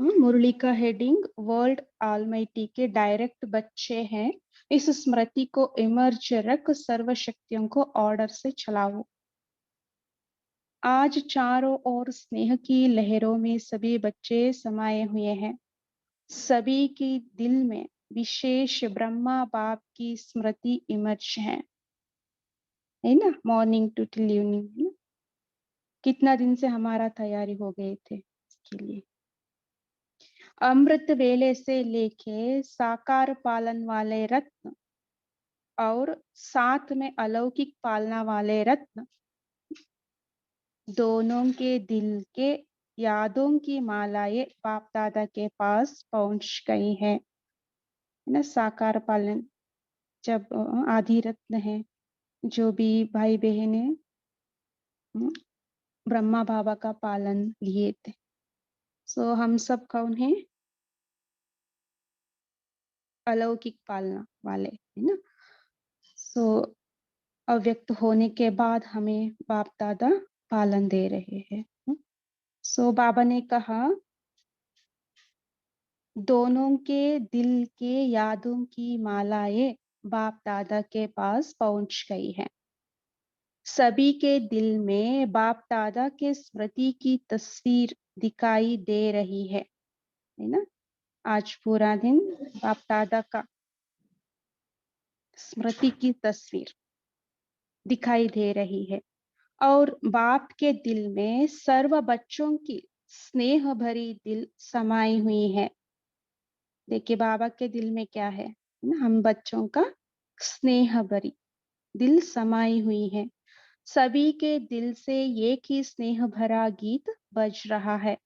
मुरली का heading world almighty के direct बच्चे हैं। इस स्मृति को इमर्ज रख सर्व शक्तियों को ऑर्डर से चलाओ। आज चारों ओर स्नेह की लहरों में सभी बच्चे समाये हुए हैं। सभी की दिल में विशेष ब्रह्मा बाप की स्मृति इमर्ज है ना। Morning to till evening. कितना दिन से हमारा तैयारी हो गए थे इसके लिए। अमृत वेले से लेके साकार पालन वाले रत्न और साथ में अलौकिक पालना वाले रत्न दोनों के दिल के यादों की मालाएं बाप दादा के पास पहुंच गई है ना। साकार पालन जब आदि रत्न है, जो भी भाई बहन है, ब्रह्मा बाबा का पालन लिए थे। सो हम सब कौन है? अलौकिक पालना वाले है ना। सो अव्यक्त होने के बाद हमें बाप दादा पालन दे रहे हैं। सो बाबा ने कहा दोनों के दिल के यादों की मालाएं बाप दादा के पास पहुंच गई है। सभी के दिल में बाप दादा के स्मृति की तस्वीर दिखाई दे रही है ना। आज पूरा दिन बाप दादा का स्मृति की तस्वीर दिखाई दे रही है और बाप के दिल में सर्व बच्चों की स्नेह भरी दिल समाई हुई है। देखिए बाबा के दिल में क्या है ना, हम बच्चों का स्नेह भरी दिल समाई हुई है। सभी के दिल से एक ही स्नेह भरा गीत बज रहा है।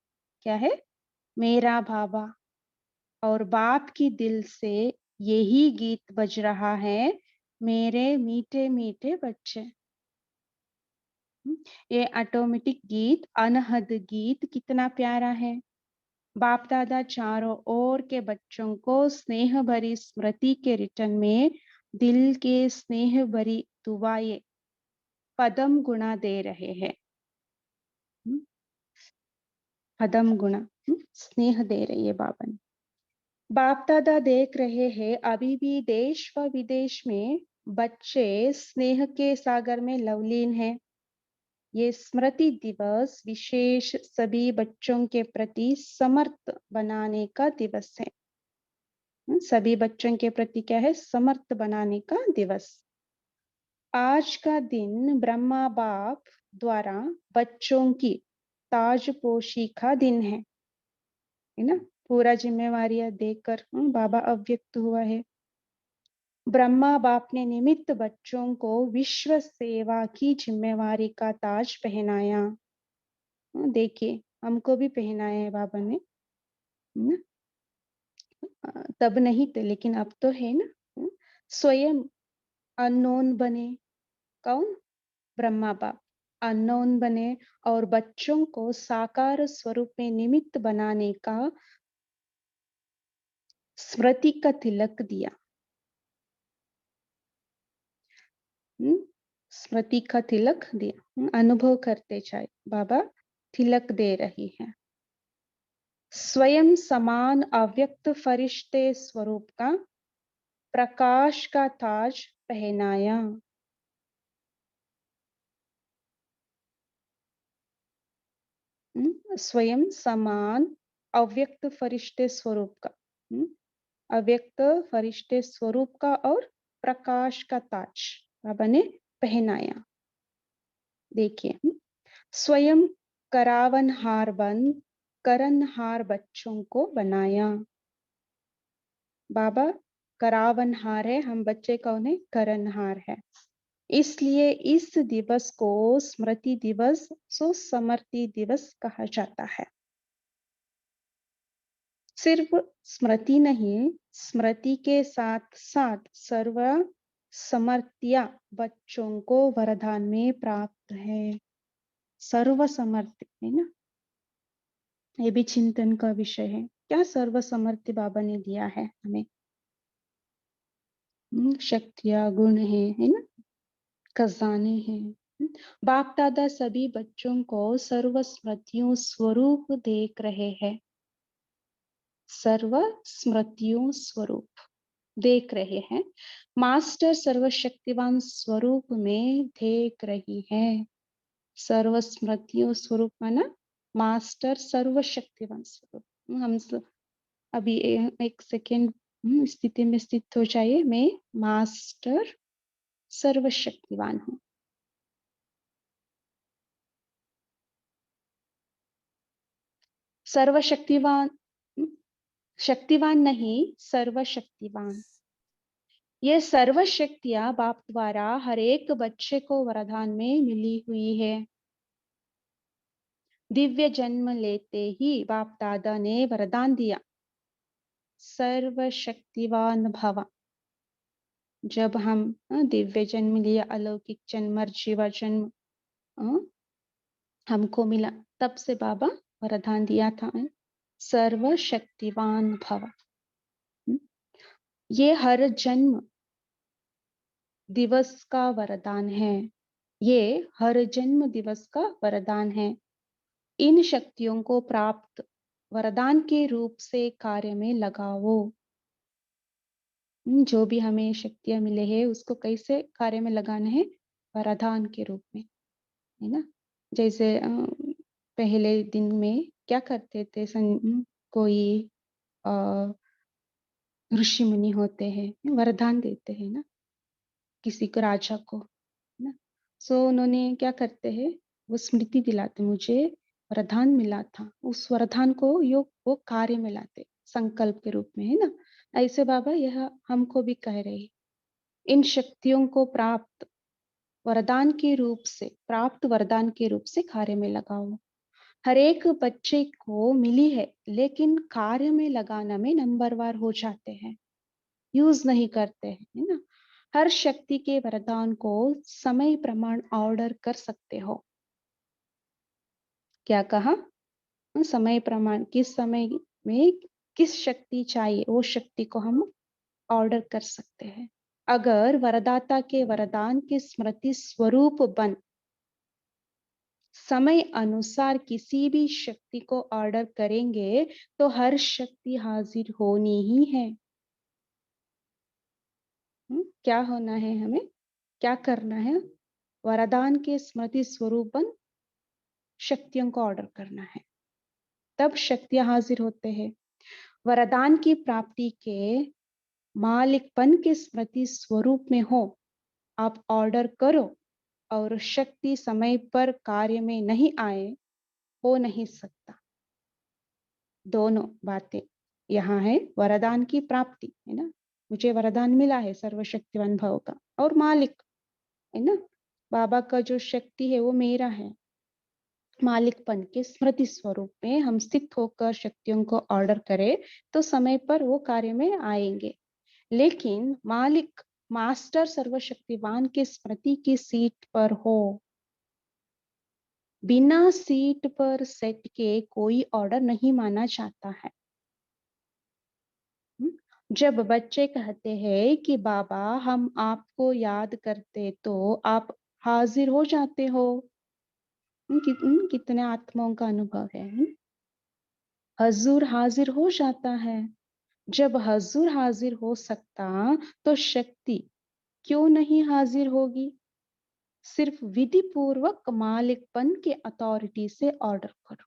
क्या है? मेरा बाबा। और बाप की दिल से यही गीत बज रहा है, मेरे मीठे मीठे बच्चे। ये ऑटोमेटिक गीत, अनहद गीत कितना प्यारा है। बाप दादा चारों ओर के बच्चों को स्नेह भरी स्मृति के रिटर्न में दिल के स्नेह भरी दुआएं पदम गुणा दे रहे हैं। पदम गुणा स्नेह दे रही है बाबा ने। बाप दादा देख रहे हैं अभी भी देश व विदेश में बच्चे स्नेह के सागर में लवलीन हैं। ये स्मृति दिवस विशेष सभी बच्चों के प्रति समर्थ बनाने का दिवस है। सभी बच्चों के प्रति क्या है? समर्थ बनाने का दिवस। आज का दिन ब्रह्मा बाप द्वारा बच्चों की ताजपोशी का दिन है ना। पूरा जिम्मेवारियां देकर बाबा अव्यक्त हुआ है। ब्रह्मा बाप ने निमित्त बच्चों को विश्व सेवा की जिम्मेवारी का ताज पहनाया। देखिए हमको भी पहनाया है बाबा ने ना। तब नहीं थे लेकिन अब तो है ना। स्वयं अननोन बने। कौन? ब्रह्मा बाप अननोन बने और बच्चों को साकार स्वरूप में निमित्त बनाने का स्मृति का तिलक दिया। स्मृति का तिलक दिया। अनुभव करते जाए, बाबा तिलक दे रही है। स्वयं समान अव्यक्त फरिश्ते स्वरूप का प्रकाश का ताज पहनाया। स्वयं समान अव्यक्त फरिश्ते स्वरूप का, अव्यक्त फरिश्ते स्वरूप का और प्रकाश का ताज बाबा ने पहनाया। देखिए स्वयं करावनहार बन करनहार बच्चों को बनाया। बाबा करावनहार है, हम बच्चे कौन है? करनहार है। इसलिए इस दिवस को स्मृति दिवस सो समर्ति दिवस कहा जाता है। सिर्फ स्मृति नहीं, स्मृति के साथ साथ सर्व समर्थिया बच्चों को वरदान में प्राप्त है। सर्व समर्थ है ना, ये भी चिंतन का विषय है। क्या सर्व समर्थ बाबा ने दिया है हमें? शक्तियां, गुण है ना, खजाने हैं। बाप दादा सभी बच्चों को सर्व स्मृतियों स्वरूप देख रहे हैं। सर्व स्मृतियों स्वरूप देख रहे हैं, मास्टर सर्वशक्तिवान स्वरूप में देख रही है। सर्व स्मृतियों स्वरूप माना मास्टर सर्वशक्तिवान स्वरूप। अभी एक सेकेंड स्थिति में स्थित हो जाइए। मैं मास्टर सर्वशक्तिवान हूँ। सर्वशक्तिवान, शक्तिवान नहीं, सर्वशक्तिवान। ये सर्व शक्तियां बाप द्वारा हर एक बच्चे को वरदान में मिली हुई है। दिव्य जन्म लेते ही बाप दादा ने वरदान दिया, सर्वशक्तिवान भव। जब हम दिव्य जन्म लिया, अलौकिक जन्म, जीवा जन्म हमको मिला, तब से बाबा वरदान दिया था, सर्वशक्तिवान भव। ये हर जन्म दिवस का वरदान है। ये हर जन्म दिवस का वरदान है। इन शक्तियों को प्राप्त वरदान के रूप से कार्य में लगाओ। जो भी हमें शक्तियां मिले हैं उसको कैसे कार्य में लगाना है? वरदान के रूप में, है ना। जैसे पहले दिन में क्या करते थे, कोई ऋषि मुनि होते हैं, वरदान देते हैं ना किसी को, राजा को, है ना। सो उन्होंने क्या करते हैं, वो स्मृति दिलाते, मुझे वरदान मिला था, उस वरदान को वो कार्य में लाते संकल्प के रूप में, है ना। ऐसे बाबा यह हमको भी कह रहे हैं, इन शक्तियों को प्राप्त वरदान के रूप से, प्राप्त वरदान के रूप से कार्य में लगाओ। हर एक बच्चे को मिली है, लेकिन कार्य में लगाना में नंबरवार हो जाते हैं, यूज नहीं करते हैं, है ना। हर शक्ति के वरदान को समय प्रमाण ऑर्डर कर सकते हो। क्या कहा? समय प्रमाण, किस समय में किस शक्ति चाहिए, वो शक्ति को हम ऑर्डर कर सकते हैं। अगर वरदाता के वरदान की स्मृति स्वरूप बन समय अनुसार किसी भी शक्ति को ऑर्डर करेंगे तो हर शक्ति हाजिर होनी ही है। क्या होना है, हमें क्या करना है? वरदान के स्मृति स्वरूपन शक्तियों को ऑर्डर करना है, तब शक्तियां हाजिर होते हैं। वरदान की प्राप्ति के मालिकपन के स्मृति स्वरूप में हो, आप ऑर्डर करो और शक्ति समय पर कार्य में नहीं आए, हो नहीं सकता। दोनों बातें यहाँ है। वरदान की प्राप्ति, है ना, मुझे वरदान मिला है सर्वशक्तिवान भव का, और मालिक, है ना, बाबा का जो शक्ति है वो मेरा है। मालिकपन के स्मृति स्वरूप में हम स्थित होकर शक्तियों को ऑर्डर करें तो समय पर वो कार्य में आएंगे। लेकिन मालिक, मास्टर सर्वशक्तिवान के स्मृति की सीट पर हो, बिना सीट पर सेट के कोई ऑर्डर नहीं माना जाता है। जब बच्चे कहते हैं कि बाबा हम आपको याद करते तो आप हाजिर हो जाते हो, कितने आत्माओं का अनुभव है। हजूर हाजिर हो जाता है। जब हजूर हाजिर हो सकता तो शक्ति क्यों नहीं हाजिर होगी? सिर्फ विधि पूर्वक मालिकपन के अथॉरिटी से ऑर्डर करो।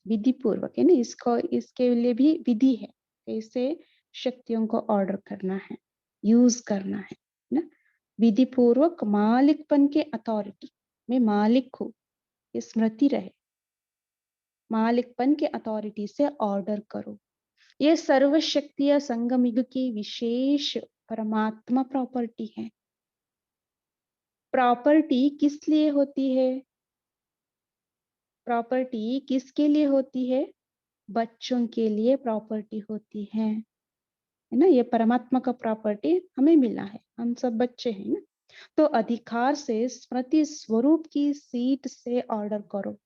विधि पूर्वक, है ना, इसको, इसके लिए भी विधि है, कैसे शक्तियों को ऑर्डर करना है, यूज करना है ना। विधि पूर्वक मालिकपन के अथॉरिटी में मालिक हूँ, ये स्मृति रहे, मालिकपन के अथॉरिटी से ऑर्डर करो। ये सर्वशक्तिय संगमिग की विशेष परमात्मा प्रॉपर्टी है। प्रॉपर्टी किस लिए होती है? प्रॉपर्टी किसके लिए होती है? बच्चों के लिए प्रॉपर्टी होती है ना। ये परमात्मा का प्रॉपर्टी हमें मिला है, हम सब बच्चे हैं ना। तो अधिकार से स्मृति स्वरूप की सीट से ऑर्डर करो।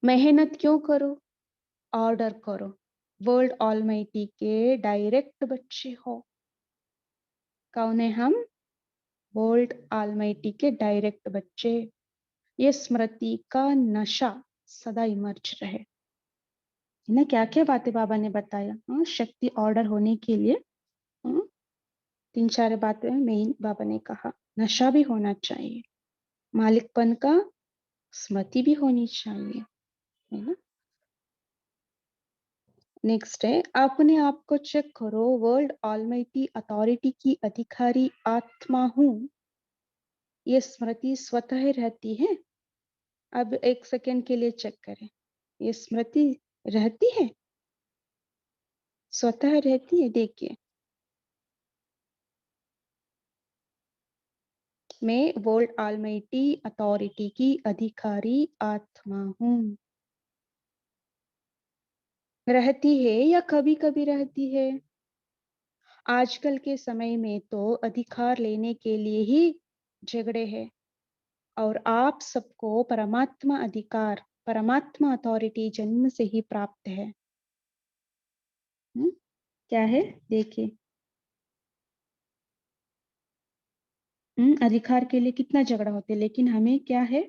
मेहनत क्यों करो? ऑर्डर करो। वर्ल्ड ऑलमाइटी के डायरेक्ट बच्चे हो। कौन है हम? वर्ल्ड ऑलमाइटी के डायरेक्ट बच्चे। ये स्मृति का नशा सदा इमर्ज रहे। है ना, क्या क्या बातें बाबा ने बताया। हाँ, शक्ति ऑर्डर होने के लिए हाँ, 3-4 बातें मेन बाबा ने कहा। नशा भी होना चाहिए, मालिकपन का स्मृति भी होनी चाहिए, है ना। नेक्स्ट है, अपने आप को चेक करो, वर्ल्ड ऑलमाइटी अथॉरिटी की अधिकारी आत्मा हूं, ये स्मृति स्वतः रहती है। अब 1 सेकेंड के लिए चेक करें, ये स्मृति रहती है, स्वतः रहती है। देखिए, मैं वर्ल्ड ऑलमाइटी अथॉरिटी की अधिकारी आत्मा हूं, रहती है या कभी कभी रहती है। आजकल के समय में तो अधिकार लेने के लिए ही झगड़े हैं, और आप सबको परमात्मा अधिकार, परमात्मा अथॉरिटी जन्म से ही प्राप्त है। क्या है, देखिए, अधिकार के लिए कितना झगड़ा होता है, लेकिन हमें क्या है,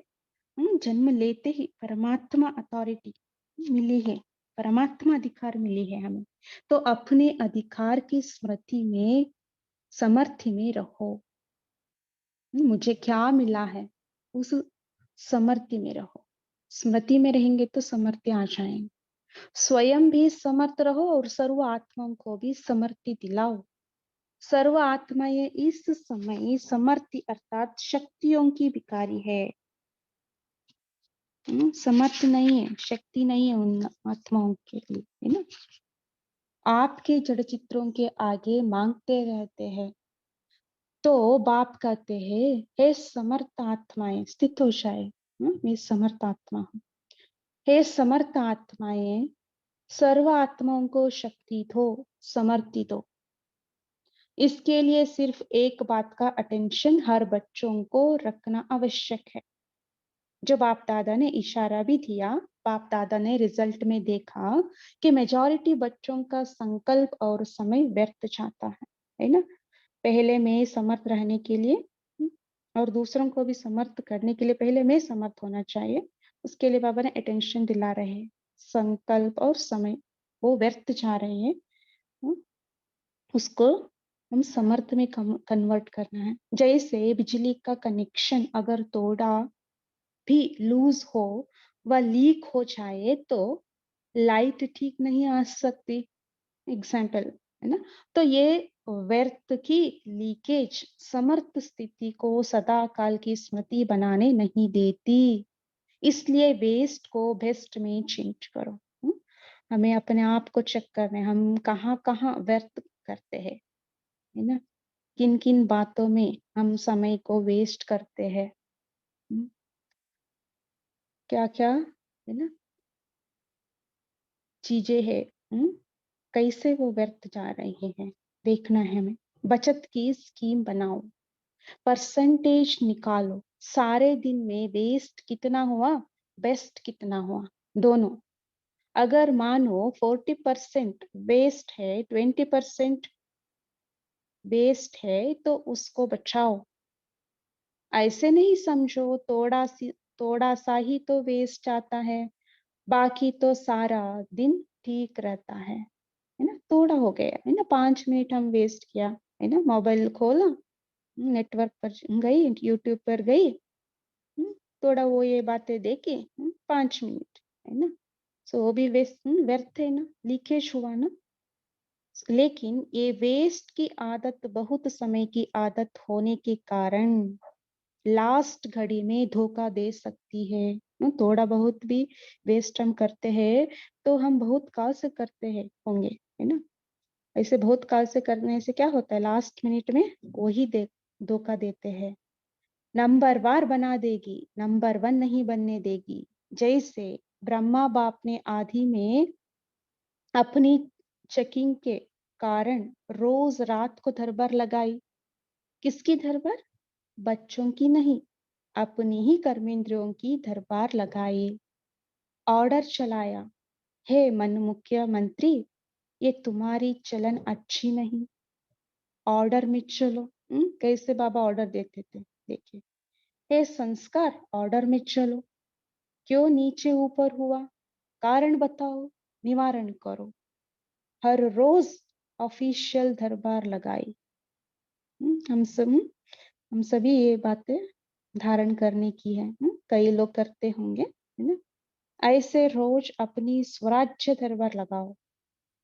जन्म लेते ही परमात्मा अथॉरिटी मिली है, परमात्मा अधिकार मिली है हमें। तो अपने अधिकार की स्मृति में, समर्थि में रहो। मुझे क्या मिला है, उस समर्थि में रहो। स्मृति में रहेंगे तो समर्थि आ जाएंगे। स्वयं भी समर्थ रहो और सर्व आत्माओं को भी समर्थि दिलाओ। सर्व आत्माएं इस समय समर्थि अर्थात शक्तियों की भिखारी है। समर्थ नहीं है, शक्ति नहीं है उन आत्माओं के लिए, है ना। आपके जड़ चित्रों के आगे मांगते रहते हैं, तो बाप कहते हैं, हे समर्थ आत्माएं स्थित हो जाए। मैं समर्थ आत्मा हूँ। हे समर्थ आत्माएं, सर्व आत्माओं को शक्ति दो, समर्थि दो। इसके लिए सिर्फ एक बात का अटेंशन हर बच्चों को रखना आवश्यक है। जो बाप दादा ने इशारा भी दिया, बाप दादा ने रिजल्ट में देखा कि मेजॉरिटी बच्चों का संकल्प और समय व्यर्थ जाता है ना। पहले मैं समर्थ रहने के लिए और दूसरों को भी समर्थ करने के लिए पहले मैं समर्थ होना चाहिए। उसके लिए बाबा ने अटेंशन दिला रहे हैं। संकल्प और समय वो व्यर्थ जा रहे हैं, उसको हम समर्थ में कन्वर्ट करना है। जैसे बिजली का कनेक्शन अगर थोड़ा भी लूज हो व लीक हो जाए तो लाइट ठीक नहीं आ सकती, एग्जाम्पल, है ना। तो ये व्यर्थ की लीकेज समर्थ स्थिति को सदा काल की स्मृति बनाने नहीं देती। इसलिए वेस्ट को बेस्ट में चेंज करो। हमें अपने आप को चेक करना है, हम कहाँ कहाँ व्यर्थ करते हैं, है ना। किन किन बातों में हम समय को वेस्ट करते हैं, क्या क्या, है ना, चीजें है, कैसे वो व्यर्थ जा रहे हैं, देखना है हमें। बचत की स्कीम बनाओ, परसेंटेज निकालो, सारे दिन में वेस्ट कितना हुआ, बेस्ट कितना हुआ, दोनों। अगर मानो 40% वेस्ट है, 20% वेस्ट है, तो उसको बचाओ। ऐसे नहीं समझो थोड़ा सा ही तो वेस्ट आता है, बाकी तो सारा दिन ठीक रहता है ना। थोड़ा हो गया, है ना, 5 मिनट हम वेस्ट किया, है ना, मोबाइल खोला, नेटवर्क पर गई, यूट्यूब पर गई, थोड़ा वो ये बातें देखे, 5 मिनट, है ना। सो वो भी वेस्ट, व्यर्थ है ना, लीकेज हुआ ना। लेकिन ये वेस्ट की आदत बहुत समय की आदत होने के कारण लास्ट घड़ी में धोखा दे सकती है। थोड़ा बहुत भी वेस्ट हम करते हैं तो हम बहुत काल से करते हैं होंगे, है ना। ऐसे बहुत काल से करने से क्या होता है, लास्ट मिनट में वही धोखा देते हैं। नंबर वार बना देगी, नंबर वन नहीं बनने देगी। जैसे ब्रह्मा बाप ने आदि में अपनी चेकिंग के कारण रोज रात को दरबार लगाई। किसकी दरबार, बच्चों की नहीं, अपनी ही कर्मेंद्रियों की दरबार लगाई। ऑर्डर चलाया, हे मन मुख्यमंत्री, ये तुम्हारी चलन अच्छी नहीं, ऑर्डर में चलो। कैसे बाबा ऑर्डर देते थे, देखिए। हे संस्कार, ऑर्डर में चलो। क्यों नीचे ऊपर हुआ, कारण बताओ। निवारण करो। हर रोज ऑफिशियल दरबार लगाई। हम सभी ये बातें धारण करने की है। कई लोग करते होंगे, है ना। ऐसे रोज अपनी स्वराज्य दरबार लगाओ।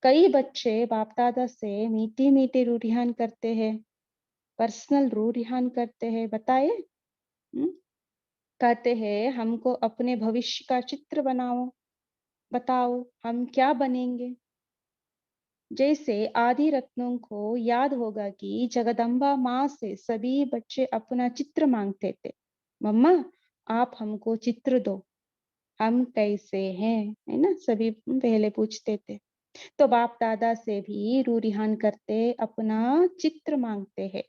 कई बच्चे बाप दादा से मीठी मीठी रूरिहान करते हैं, पर्सनल रूरिहान करते हैं। बताए, कहते हैं हमको अपने भविष्य का चित्र बनाओ, बताओ हम क्या बनेंगे। जैसे आदि रत्नों को याद होगा कि जगदम्बा माँ से सभी बच्चे अपना चित्र मांगते थे। मम्मा, आप हमको चित्र दो, हम कैसे हैं, है ना, सभी पहले पूछते थे। तो बाप दादा से भी रूरिहान करते अपना चित्र मांगते हैं।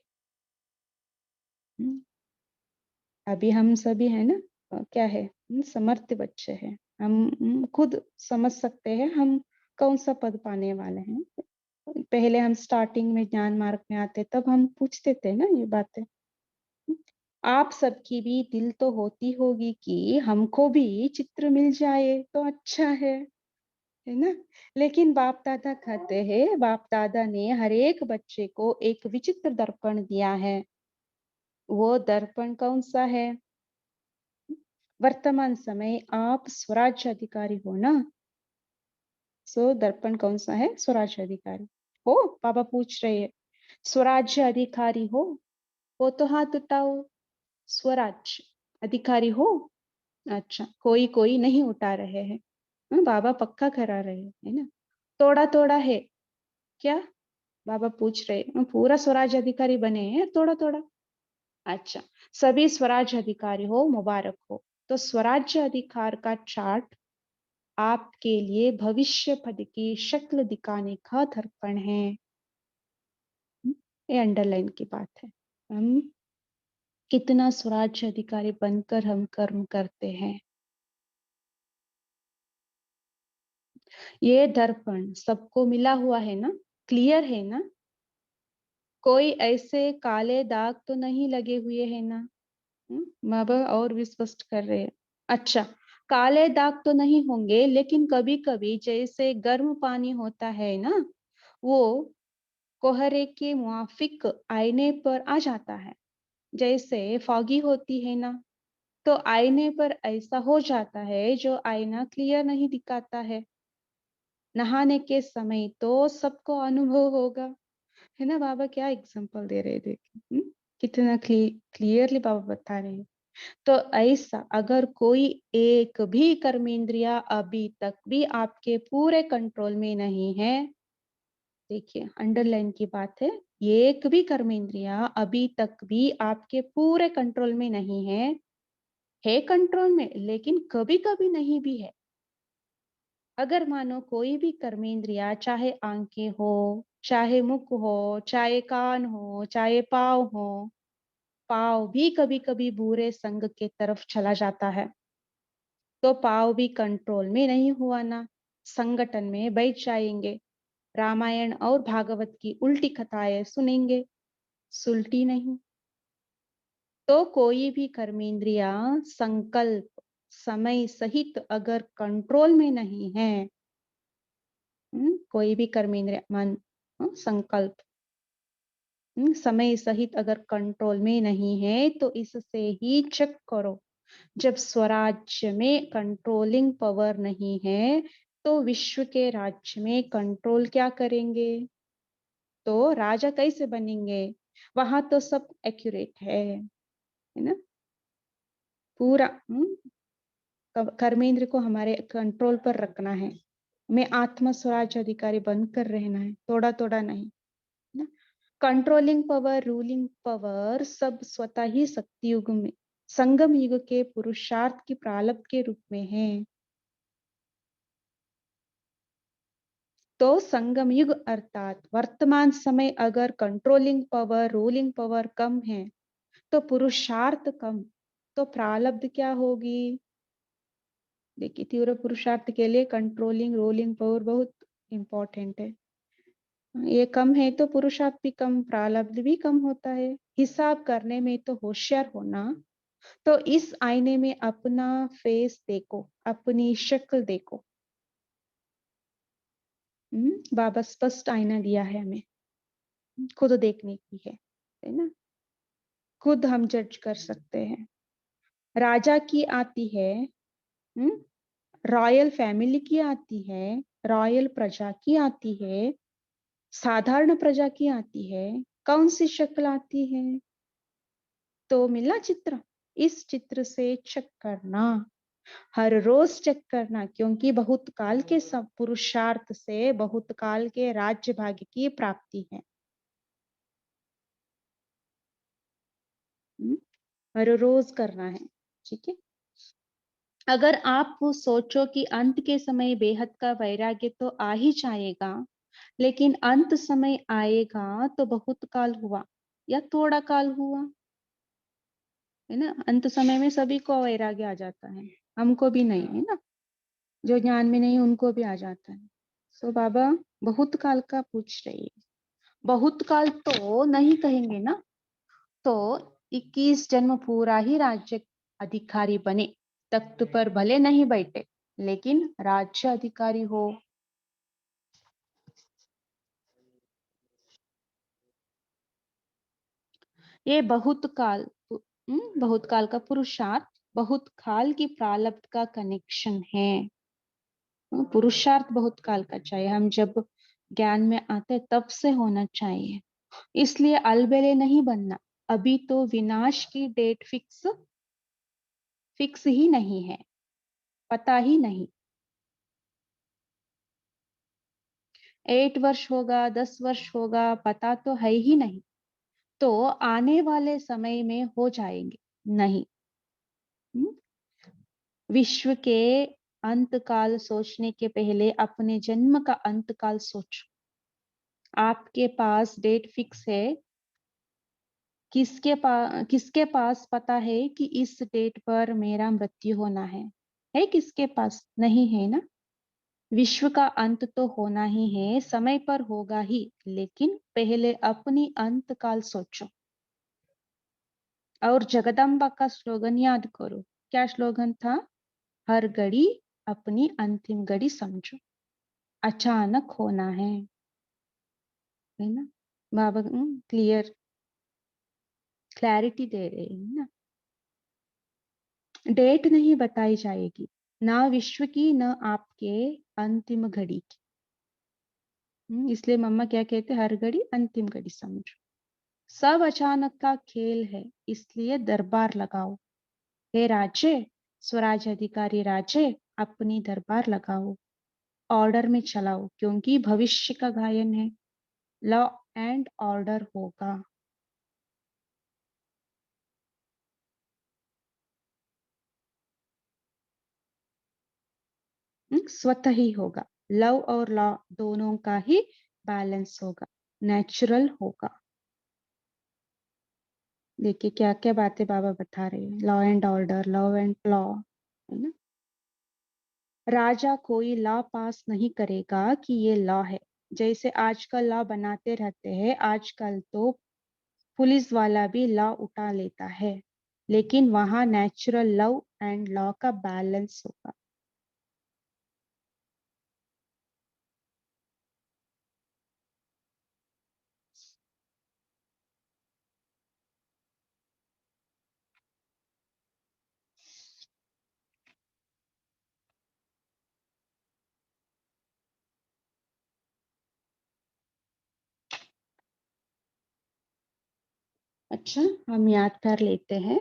अभी हम सभी है ना, क्या है, समर्थ बच्चे हैं। हम खुद समझ सकते हैं हम कौन सा पद पाने वाले हैं। पहले हम स्टार्टिंग में ज्ञान मार्ग में आते तब हम पूछते थे ना ये बातें। आप सबकी भी दिल तो होती होगी कि हमको भी चित्र मिल जाए तो अच्छा है ना। लेकिन बाप दादा कहते हैं, बाप दादा ने हर एक बच्चे को एक विचित्र दर्पण दिया है। वो दर्पण कौन सा है? वर्तमान समय आप स्वराज्य अधिकारी हो ना। सो दर्पण कौन सा है? स्वराज्य अधिकारी हो। पापा पूछ रहे हैं, स्वराज्य अधिकारी हो तो हाथ उठाओ। स्वराज्य अधिकारी हो। अच्छा, कोई कोई नहीं उठा रहे हैं। बाबा पक्का करा रहे हैं, है ना। थोड़ा थोड़ा है क्या? बाबा पूछ रहे पूरा स्वराज्य अधिकारी बने हैं थोड़ा थोड़ा? अच्छा, सभी स्वराज्य अधिकारी हो, मुबारक हो। तो स्वराज्य अधिकार का चार्ट आपके लिए भविष्य पद की शक्ल दिखाने का दर्पण है। ये अंडरलाइन की बात है। हम कितना स्वराज्य अधिकारी बनकर हम कर्म करते हैं। ये दर्पण सबको मिला हुआ है ना, क्लियर है ना। कोई ऐसे काले दाग तो नहीं लगे हुए हैं ना। माँ बाप और भी स्पष्ट कर रहे हैं। अच्छा, काले दाग तो नहीं होंगे, लेकिन कभी कभी जैसे गर्म पानी होता है ना, वो कोहरे के मुआफिक आईने पर आ जाता है। जैसे फॉगी होती है ना, तो आईने पर ऐसा हो जाता है जो आईना क्लियर नहीं दिखाता है। नहाने के समय तो सबको अनुभव होगा, है ना। बाबा क्या एग्जांपल दे रहे देखिए, कितना क्लियरली बाबा बता रहे हैं। तो ऐसा अगर कोई एक भी कर्मेंद्रिया अभी तक भी आपके पूरे कंट्रोल में नहीं है, देखिए अंडरलाइन की बात है, एक भी कर्मेंद्रिया अभी तक भी आपके पूरे कंट्रोल में नहीं है कंट्रोल में लेकिन कभी कभी नहीं भी है। अगर मानो कोई भी कर्मेंद्रिया, चाहे आंखें हो, चाहे मुख हो, चाहे कान हो, चाहे पाव हो, पाव भी कभी कभी बुरे संग के तरफ चला जाता है, तो पाव भी कंट्रोल में नहीं हुआ ना, संगठन में बैठ जाएंगे, रामायण और भागवत की उल्टी कथाएं सुनेंगे, सुलटी नहीं। तो कोई भी कर्मेंद्रिया संकल्प समय सहित अगर कंट्रोल में नहीं है, कोई भी कर्मेंद्रिय मन, संकल्प समय सहित अगर कंट्रोल में नहीं है, तो इससे ही चेक करो। जब स्वराज्य में कंट्रोलिंग पावर नहीं है, तो विश्व के राज्य में कंट्रोल क्या करेंगे? तो राजा कैसे बनेंगे? वहां तो सब एक्यूरेट है ना। पूरा कर्मेंद्र को हमारे कंट्रोल पर रखना है। हमें आत्म स्वराज अधिकारी बनकर रहना है, थोड़ा थोड़ा नहीं ना। कंट्रोलिंग पावर, रूलिंग पावर सब स्वतः ही शक्ति युग में, संगम युग के पुरुषार्थ की प्रारब्ध के रूप में है। तो संगम युग अर्थात वर्तमान समय अगर कंट्रोलिंग पावर, रूलिंग पावर कम है, तो पुरुषार्थ कम, तो प्रारब्ध क्या होगी? देखिए, तीव्र पुरुषार्थ के लिए कंट्रोलिंग रोलिंग पावर बहुत इंपॉर्टेंट है। ये कम है तो पुरुषार्थ भी कम, प्रारब्ध भी कम होता है। हिसाब करने में तो होशियार होना। तो इस आईने में अपना फेस देखो, अपनी शक्ल देखो। बाबा स्पष्ट आईना दिया है हमें, खुद देखने की है ना, खुद हम जज कर सकते हैं। राजा की आती है, रॉयल फैमिली की आती है, रॉयल प्रजा की आती है, साधारण प्रजा की आती है, कौन सी शक्ल आती है? तो मिला चित्र। इस चित्र से चेक करना, हर रोज चेक करना, क्योंकि बहुत काल के सब पुरुषार्थ से बहुत काल के राज्य भाग्य की प्राप्ति है। हर रोज करना है, ठीक है। अगर आप सोचो कि अंत के समय बेहद का वैराग्य तो आ ही जाएगा, लेकिन अंत समय आएगा तो बहुत काल हुआ या थोड़ा काल हुआ, है ना। अंत समय में सभी को वैराग्य आ जाता है, हमको भी नहीं, है ना। जो ज्ञान में नहीं उनको भी आ जाता है। सो बाबा बहुत काल का पूछ रही है। बहुत काल तो नहीं कहेंगे ना, तो 21 जन्म पूरा ही राज्य अधिकारी बने, तख्त पर भले नहीं बैठे लेकिन राज्य अधिकारी हो। ये बहुत काल का पुरुषार्थ, बहुत काल की प्रारब्ध का कनेक्शन है। पुरुषार्थ बहुत काल का चाहिए, हम जब ज्ञान में आते तब से होना चाहिए। इसलिए अलबेले नहीं बनना। अभी तो विनाश की डेट फिक्स ही नहीं है, पता ही नहीं। 8 वर्ष होगा, 10 वर्ष होगा, पता तो है ही नहीं। तो आने वाले समय में हो जाएंगे नहीं। हम्म? विश्व के अंत काल सोचने के पहले अपने जन्म का अंत काल सोचो। आपके पास डेट फिक्स है, किसके पास पता है कि इस डेट पर मेरा मृत्यु होना है किसके पास? नहीं है ना। विश्व का अंत तो होना ही है, समय पर होगा ही, लेकिन पहले अपनी अंत काल सोचो। और जगदम्बा का स्लोगन याद करो। क्या स्लोगन था? हर घड़ी अपनी अंतिम घड़ी समझो, अचानक होना है ना। बाबा क्लैरिटी दे रहे हैं ना। डेट नहीं बताई जाएगी, ना विश्व की न आपके अंतिम घड़ी की। इसलिए मम्मा क्या कहते, हर घड़ी अंतिम घड़ी समझो। सब अचानक का खेल है, इसलिए दरबार लगाओ। हे राजे, स्वराज अधिकारी राजे, अपनी दरबार लगाओ, ऑर्डर में चलाओ, क्योंकि भविष्य का गायन है। लॉ एंड ऑर्डर होगा। स्वतः ही होगा। लव और लॉ दोनों का ही बैलेंस होगा, नेचुरल होगा। देखिए क्या क्या बातें बाबा बता रहे हैं। Law and order, love and law, है ना। राजा कोई लॉ पास नहीं करेगा कि ये लॉ है। जैसे आजकल लॉ बनाते रहते हैं, आजकल तो पुलिस वाला भी लॉ उठा लेता है, लेकिन वहां नेचुरल लव एंड लॉ का बैलेंस होगा। अच्छा, हम याद कर लेते हैं।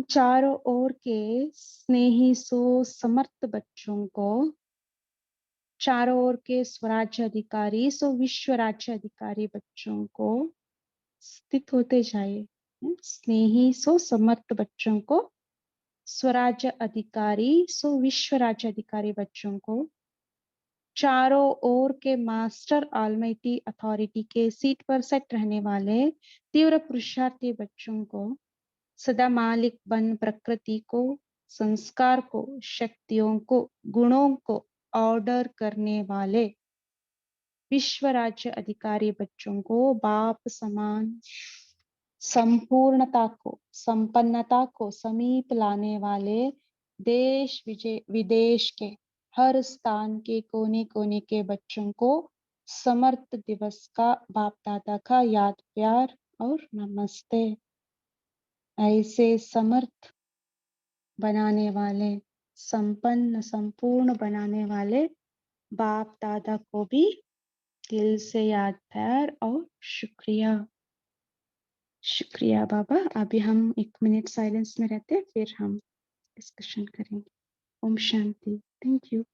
चारों ओर के स्नेही सो समर्थ बच्चों को, चारों ओर के स्वराज्य अधिकारी सो विश्व राज्य अधिकारी बच्चों को स्थित होते जाए। स्नेही सो समर्थ बच्चों को, स्वराज्य अधिकारी सो विश्व राज्य अधिकारी बच्चों को, चारों ओर के मास्टर ऑलमाइटी अथॉरिटी के सीट पर सेट रहने वाले तीव्र पुरुषार्थी बच्चों को, सदा मालिक बन प्रकृति को, संस्कार को, शक्तियों को, गुणों को ऑर्डर करने वाले विश्व राज्य अधिकारी बच्चों को, बाप समान संपूर्णता को, संपन्नता को समीप लाने वाले देश विदेश के हर स्थान के कोने कोने के बच्चों को समर्थ दिवस का बाप दादा का याद, प्यार और नमस्ते। ऐसे समर्थ बनाने वाले, संपन्न, संपूर्ण बनाने वाले बाप दादा को भी दिल से याद, प्यार और शुक्रिया। शुक्रिया बाबा। अभी हम 1 मिनट साइलेंस में रहते हैं, फिर हम डिस्कशन करेंगे। ओम शांति। Thank you.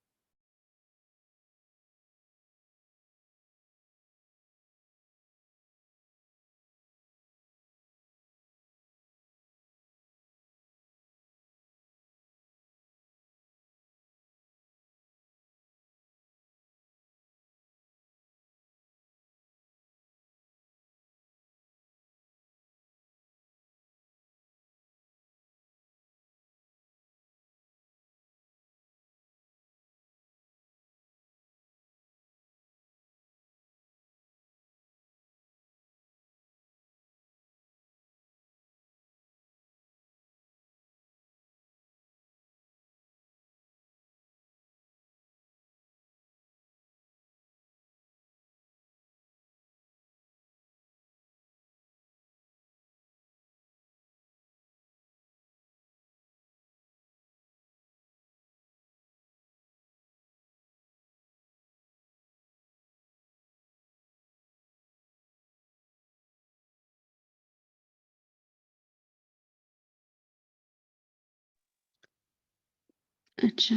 अच्छा,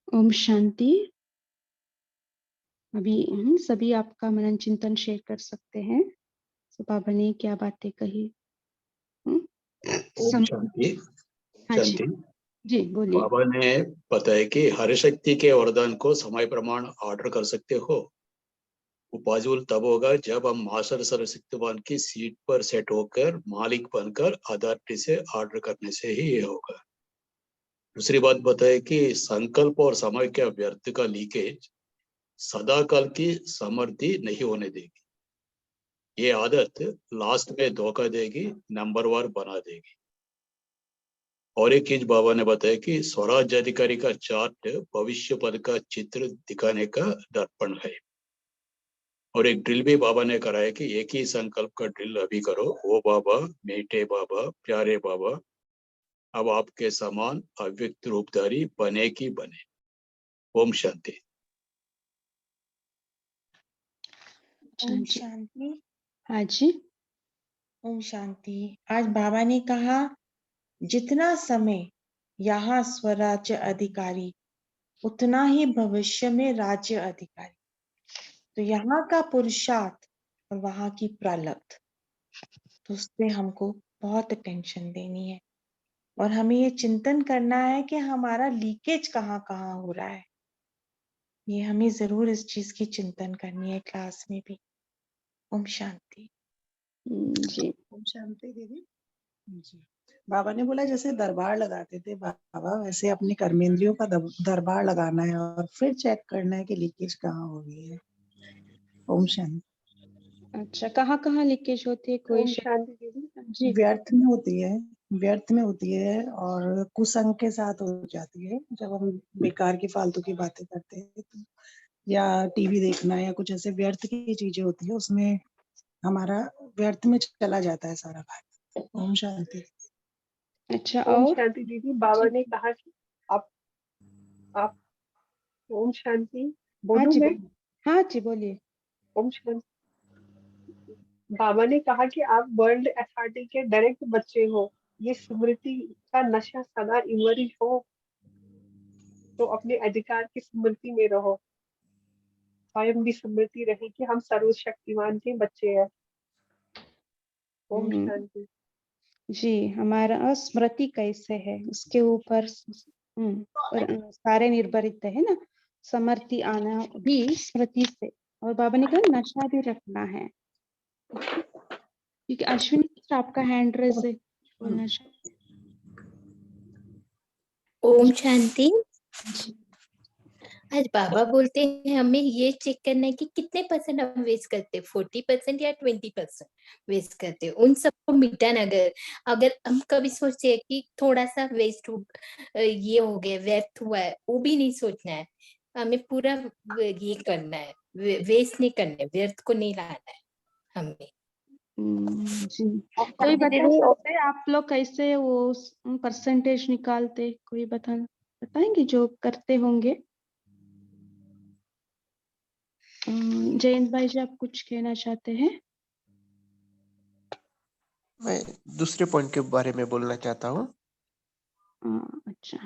ओम शांति। अभी सभी आपका मनन चिंतन शेयर कर सकते हैं। तो बाबा ने क्या बातें कही? ओम शांति। हाँ जी, शांति। जी बोलिए। बाबा ने बताया कि हर शक्ति के वरदान को समय प्रमाण ऑर्डर कर सकते हो। वो पॉसिबल तब होगा जब हम मास्टर सर्वशक्तिवान की सीट पर सेट होकर मालिक बनकर अथॉरिटी से ऑर्डर करने से ही ये होगा। दूसरी बात बताए कि संकल्प और समय के व्यर्थ का लीकेज सदा काल की समृद्धि नहीं होने देगी। ये आदत लास्ट में धोखा देगी, नंबर वार बना देगी। और एक चीज बाबा ने बताया कि स्वराज अधिकारी का चार्ट भविष्य पद का चित्र दिखाने का दर्पण है। और एक ड्रिल भी बाबा ने कराया कि एक ही संकल्प का ड्रिल अभी करो। ओ बाबा, मीठे बाबा, प्यारे बाबा, अब आपके समान अव्यक्त रूपधारी बने की बने। ओम शांति। ओम शांति। हाँ जी। ओम शांति। आज बाबा ने कहा जितना समय यहाँ स्वराज्य अधिकारी उतना ही भविष्य में राज्य अधिकारी। तो यहाँ का पुरुषार्थ और वहाँ की प्रारब्ध, तो उससे हमको बहुत टेंशन देनी है और हमें ये चिंतन करना है कि हमारा लीकेज कहाँ कहाँ हो रहा है। ये हमें जरूर इस चीज की चिंतन करनी है क्लास में भी। ओम शांति। जी। ओम शांति दीदी जी। बाबा ने बोला जैसे दरबार लगाते थे बाबा, वैसे अपने कर्मेंद्रियों का दरबार लगाना है और फिर चेक करना है कि लीकेज कहाँ हो गई है। ओम शांति। अच्छा, कहाँ कहाँ लीकेज होती है? कोई ओम शांति दीदी। जी। व्यर्थ में होती है, व्यर्थ में होती है और कुसंग के साथ हो जाती है। जब हम बेकार की फालतू की बातें करते हैं तो, या टीवी देखना या कुछ ऐसे व्यर्थ की चीजें होती है, उसमें हमारा व्यर्थ में चला जाता है सारा भाग। ओम शांति। अच्छा, ओम और शांति दीदी। बाबा ने कहा कि आप ओम शांति। हाँ बोलूं जी मैं? बोलिए। हाँ जी बोलिए। ओम शांति। बाबा ने कहा कि आप वर्ल्ड अथॉरिटी के डायरेक्ट बच्चे हो। ये स्मृति का नशा सदा इमर्ज हो, तो अपने अधिकार की स्मृति में रहो। स्वयं भी स्मृति रहे कि हम सर्वशक्तिमान के बच्चे हैं। ओम शांति। जी, हमारा स्मृति कैसे है उसके ऊपर और सारे निर्भरित है ना। समृद्धि आना भी स्मृति से। और बाबा ने कहा नशा भी रखना है, क्योंकि अश्विनी आपका हैंड रेस है बोलना। ओम शांति। आज बाबा बोलते हैं हमें ये चेक करना है कि कितने % हम वेस्ट करते हैं, 40% या 20% वेस्ट करते हैं। उन सबको मिटाना, अगर अगर हम कभी सोचे कि थोड़ा-सा वेस्ट ये हो गया, व्यर्थ हुआ है, वो भी नहीं सोचना है। हमें पूरा ये करना है, वेस्ट नहीं करना है, व्यर्थ को नहीं लाना है हमें। जी। कोई बता सकते हैं आप लोग कैसे वो परसेंटेज निकालते? कोई बताएंगे जो करते होंगे? जयंत भाई जी, आप कुछ कहना चाहते हैं? मैं दूसरे पॉइंट के बारे में बोलना चाहता हूँ। अच्छा,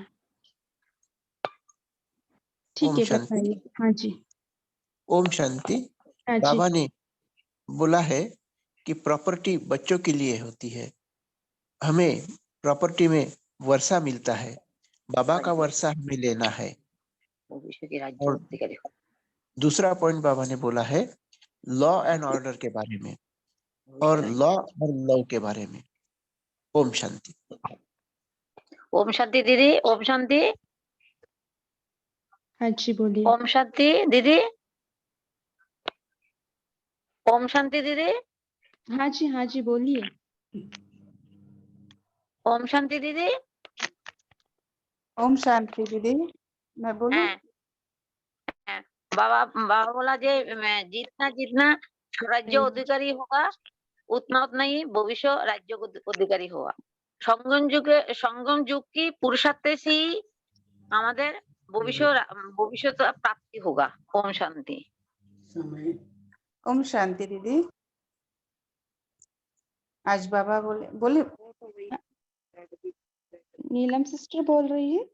ठीक ओम है, शांति। बताइए। हाँ जी। ओम शांति। हाँ जी। बाबा ने बोला है कि प्रॉपर्टी बच्चों के लिए होती है, हमें प्रॉपर्टी में वर्षा मिलता है, बाबा का वर्षा हमें लेना है। और दूसरा पॉइंट बाबा ने बोला है लॉ एंड ऑर्डर के बारे में और लॉ और लव के बारे में। ओम शांति। ओम शांति दीदी। ओम शांति। हाँ जी, बोलिए। ओम शांति दीदी। ओम शांति दीदी। हाँ जी, बोलिए। ओम शांति दीदी। ओम शांति दीदी। मैं बोलूं? बाबा बोला जे जितना जितना राज्य अधिकारी होगा उतना उतना ही भविष्य राज्य अधिकारी होगा। संगम युग की पुरुषार्थ से ही हमारे भविष्य प्राप्ति होगा। ओम शांति। ओम शांति दीदी। आज बाबा बोले नीलम सिस्टर बोल रही है?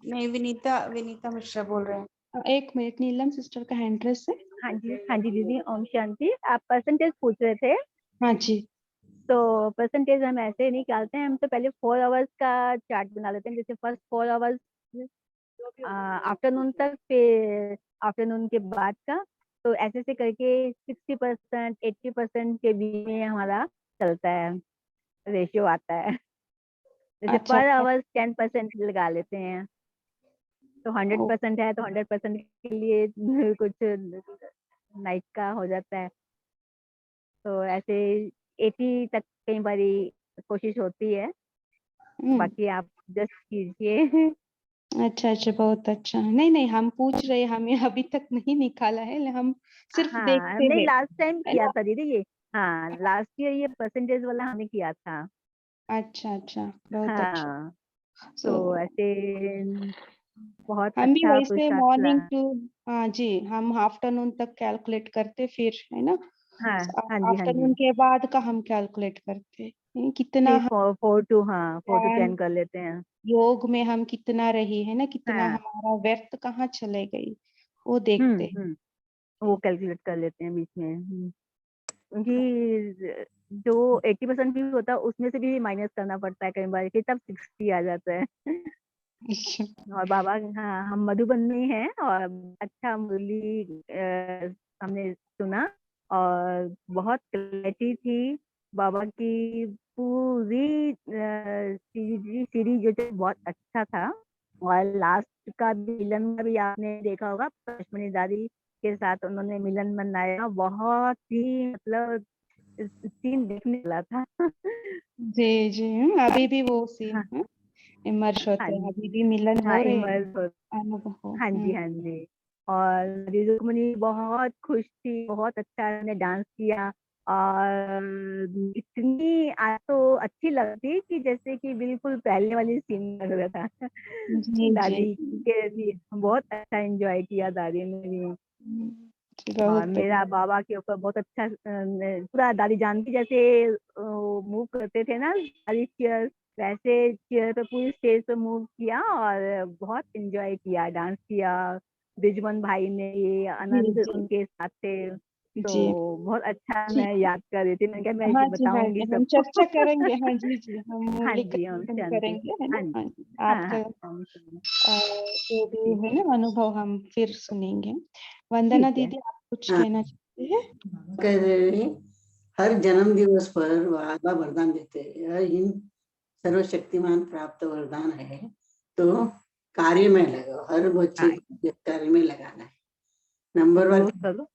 नहीं, विनीता मिश्रा बोल रहे हैं। एक मिनट, नीलम सिस्टर का हैंड रेस है। हाँ जी दीदी। ओम शांति। आप परसेंटेज पूछ रहे थे? हाँ जी। तो परसेंटेज हम ऐसे निकालते हैं, हम तो पहले 4 आवर्स का चार्ट बना लेते हैं। जैसे फर्स्ट 4 आवर्स आफ्टरनून तक, फिर आफ्टरनून के बाद का, तो ऐसे से करके 60% 80% के बीच में हमारा चलता है, रेशियो आता है। जैसे अच्छा, पर आवर्स 10% लगा लेते हैं, तो 100% है तो 100% के लिए कुछ नाइट का हो जाता है। तो ऐसे 80 तक कई बारी कोशिश होती है, बाकी आप जस्ट कीजिए। अच्छा, बहुत अच्छा। नहीं, हम पूछ रहे, हमें अभी तक नहीं निकाला है, हम सिर्फ देखते नहीं, हैं। लास्ट टाइम किया था दीदी ये। हाँ, लास्ट ईयर ये परसेंटेज वाला हमने किया था। अच्छा, बहुत अच्छा। तो ऐसे बहुत हम भी अच्छा वैसे पुरुषार्थ मॉर्निंग टू, हाँ जी, हम आफ्टरनून तक कैलकुलेट करते, फिर है ना, हाँ जी आफ्टरनून के बाद का हम कैलकुलेट करते कितना 4 to 10 कर लेते हैं। योग में हम कितना रही है ना, कितना हमारा व्यर्थ कहाँ चले गई, वो देखते हैं। वो कैलकुलेट कर लेते हैं बीच में, क्योंकि जो 80% भी होता है उसमें से भी माइनस करना पड़ता है कई बार, कि तब 60 आ जाता है। और बाबा, हाँ, हम मधुबन में हैं और अच्छा मुरली हमने सुना और बहुत क्लैरिटी थी बाबा की। पूरी सीरीज जो थी बहुत अच्छा था। और लास्ट का मिलन का भी आपने देखा होगा, पशमनी दादी के साथ उन्होंने मिलन मनाया, बहुत ही मतलब सीन देखने वाला था। जी, अभी भी वो सीन इमर्ज होते हैं, अभी भी मिलन हो रहे हैं, अनुभव हो। हाँ जी। और रुक्मणी बहुत खुश थी, बहुत अच्छा ने डांस किया और इतनी आज तो अच्छी लगती कि जैसे कि बिल्कुल पहले वाली सीन लग रहा था। दादी के भी बहुत अच्छा एंजॉय किया दादी ने भी। और मेरा बाबा के ऊपर बहुत अच्छा पूरा दादी जानती जैसे मूव करते थे ना सारी चेयर, वैसे चेयर पे पूरी स्टेज पे मूव किया और बहुत एंजॉय किया, डांस किया। बिजमन भाई ने, ये आनंद उनके साथ थे, तो बहुत अच्छा मैं याद कर रही थी। मैंने कहा मैं बताऊंगी हम सबको। चर्चा करेंगे। हाँ जी, हम हाँ जी, करेंगे, है ना। आपका जो भी है ना अनुभव हम फिर सुनेंगे। वंदना दीदी, आप कुछ कहना चाहते हैं? कह रहे हैं हर जन्म दिवस पर बाबा वरदान देते हैं, यह सर्वशक्तिमान प्राप्त वरदान है। तो कार्य में लगाओ, हर बच्चे हाँ, को कार्य में लगाना है। नंबर वन, वो चलो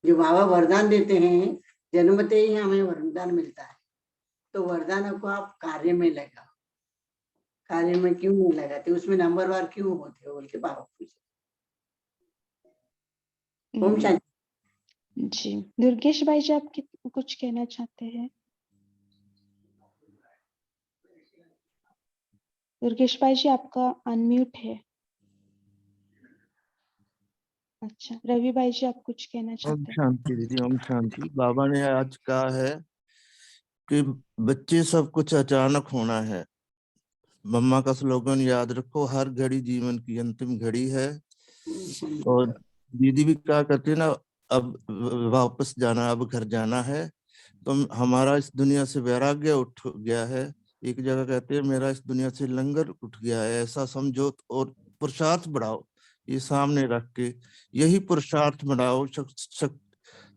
जो बाबा वरदान देते हैं, जन्मते ही हमें वरदान मिलता है, तो वरदान को आप कार्य में लगाओ। कार्य में क्यों नहीं लगाते, उसमें नंबर वार क्यों होते हो बोल के बाबा पूछे। ओम शांति। जी, दुर्गेश भाई जी आप कुछ कहना चाहते हैं? दुर्गेश भाई जी आपका अनम्यूट है। अच्छा, रवि भाई जी आप कुछ कहना ओम चाहते हैं? शांति दीदी, ओम शांति। बाबा ने आज कहा है कि बच्चे सब कुछ अचानक होना है। मम्मा का स्लोगन याद रखो, हर घड़ी जीवन की अंतिम घड़ी है। और दीदी भी क्या करती है ना, अब वापस जाना, अब घर जाना है। तो हमारा इस दुनिया से वैराग्य उठ गया है। एक जगह कहते हैं मेरा इस दुनिया से लंगर उठ गया है, ऐसा समझो और पुरुषार्थ बढ़ाओ। ये सामने रख के यही पुरुषार्थ बढ़ाओ,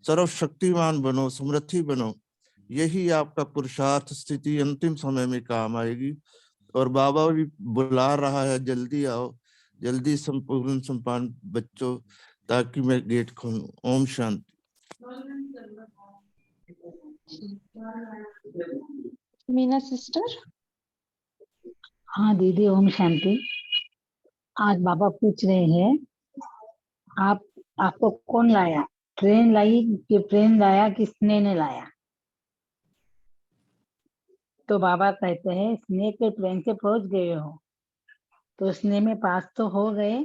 सर्वशक्तिमान बनो, समृद्धि बनो। यही आपका पुरुषार्थ स्थिति अंतिम समय में काम आएगी। और बाबा भी बुला रहा है, जल्दी आओ, जल्दी संपूर्ण संपान बच्चों, ताकि मैं गेट खोलूं। ओम शांति। मीना सिस्टर। हाँ दीदी, ओम शांति। आज बाबा पूछ रहे हैं आपको कौन लाया, ट्रेन लाई कि प्लेन लाया कि स्नेह ने लाया? तो बाबा कहते हैं स्नेह के ट्रेन से पहुंच गए हो, तो स्नेह में पास तो हो गए,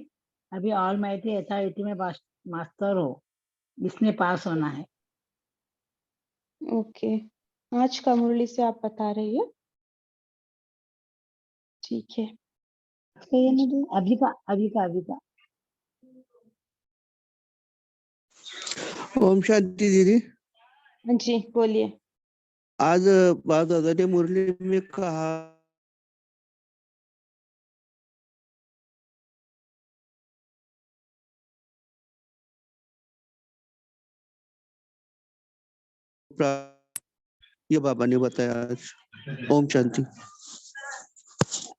अभी ऑल माइटी अथॉरिटी में मास्टर हो, इसमें पास होना है। ओके, आज का मुरली से आप बता रही है। ठीक है, अभी का ओम शांति दीदी। जी बोलिए। आज बाप दादा ने मुरली में कहा ये बाबा ने बताया आज। ओम शांति।